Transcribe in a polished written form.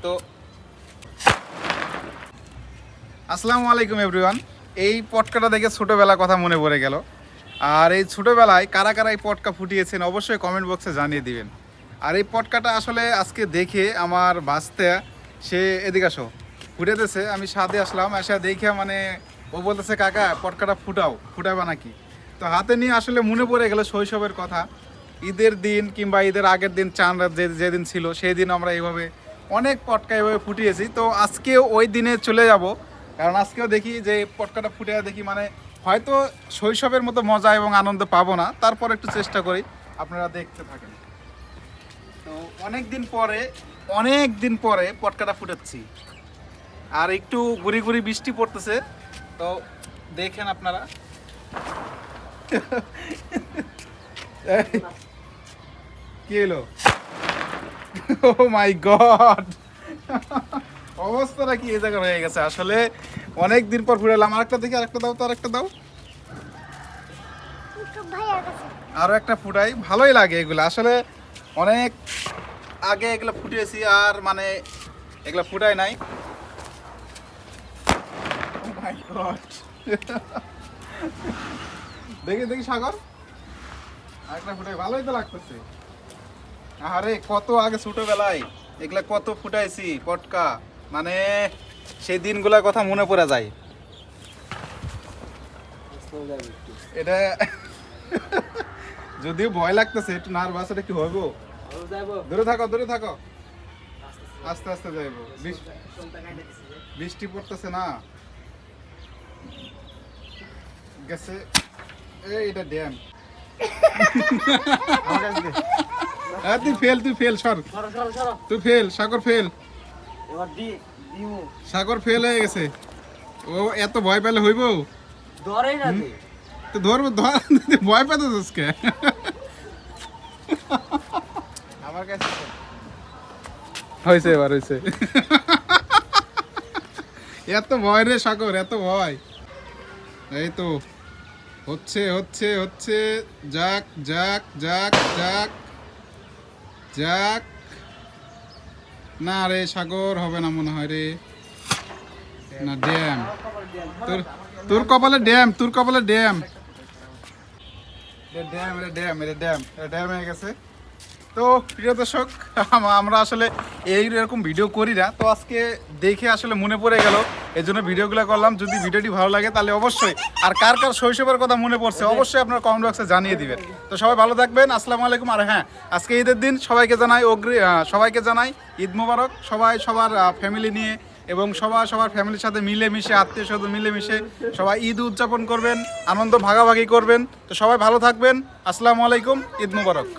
তো আসসালামু আলাইকুম এভরিওয়ান। এই পটকাটা দেখে ছোটোবেলা কথা মনে পড়ে গেল। আর এই ছোটোবেলায় কারা কারা এই পটকা ফুটিয়েছেন অবশ্যই কমেন্ট বক্সে জানিয়ে দিবেন। আর এই পটকাটা আসলে আজকে দেখে আমার বাঁচতে সে এদিকে আসো ফুটেতেছে, আমি সাথে আসলাম, এসে দেখে মানে ও বলতেছে কাকা পটকাটা ফুটাবা নাকি। তো হাতে নিয়ে আসলে মনে পড়ে গেল শৈশবের কথা। ঈদের দিন কিংবা ঈদের আগের দিন চাঁদ রাত যেদিন ছিল সেই দিন আমরা এইভাবে অনেক পটকা এভাবে ফুটিয়েছি। তো আজকেও ওই দিনে চলে যাব, কারণ আজকেও দেখি যে পটকাটা ফুটে দেখি মানে হয়তো শৈশবের মতো মজা এবং আনন্দ পাবো না, তারপর একটু চেষ্টা করি, আপনারা দেখতে থাকেন। তো অনেক দিন পরে পটকাটা ফুটাচ্ছি, আর একটু গুড়ি গুড়ি বৃষ্টি পড়তেছে, তো দেখেন আপনারা। কি এলো? ও মাই গড, অবস্থাটা কি এই জায়গা হয়ে গেছে আসলে। অনেক দিন পর ফুরালাম। আরেকটা দেখি, আরেকটা দাও তো, আরেকটা দাও, আরো একটা ফুটাই। ভালোই লাগে এগুলো আসলে, অনেক আগে এগুলো ফুটিয়েছি আর মানে এগুলো ফুটাই নাই। Oh my God! দেখি দেখি সাগর, আরেকটা ফুটাই, ভালোই তো লাগতেছে। আরে কত আগে ছোটবেলায় এগুলা কত ফুটাইছি পটকা, মানে সেই দিনগুলোর কথা মনে পড়ে যায়। এটা যদিও ভয় লাগতেছে, একটু নার্ভাস, এটা কি হইব? দূরে থাকো, দূরে থাকো, আস্তে আস্তে যাইব। বৃষ্টি পড়তেছে না, গেছে। এটা ড্যাম। তুই ফেল সর, তুই ফেল, সাগর ফেল, সাগর ফেল হয়ে গেছে। ও এত ভয় পেলে হইব? তো ধরবো, ভয় পেতে কে আমার কাছে হয়েছে, এবার হয়েছে। এত ভয় রে সাগর, এত ভয়। এই তো হচ্ছে হচ্ছে হচ্ছে, যাক যাক যাক যাক যাক। না রে সাগর, হবে না মনে হয় রে। না, ড্যাম। তোর কপালে ড্যাম, তোর কপালে ড্যাম। ড্যাম হয়ে গেছে। তো প্রিয় দর্শক, আমরা আসলে এইরকম ভিডিও করি না, তো আজকে দেখে আসলে মনে পড়ে গেল, এই জন্য ভিডিওগুলো করলাম। যদি ভিডিওটি ভালো লাগে তাহলে অবশ্যই, আর কার কার শৈশবের কথা মনে পড়ছে অবশ্যই আপনারা কমেন্ট বক্সে জানিয়ে দিবেন। তো সবাই ভালো থাকবেন, আসসালামু আলাইকুম। আর হ্যাঁ, আজকে ঈদের দিন সবাইকে জানাই ঈদ মোবারক। সবাই সবার ফ্যামিলি নিয়ে এবং সবার ফ্যামিলির সাথে মিলেমিশে, আত্মীয় স্বজন মিলেমিশে সবাই ঈদ উদযাপন করবেন, আনন্দ ভাগাভাগি করবেন। তো সবাই ভালো থাকবেন, আসসালামু আলাইকুম, ঈদ মোবারক।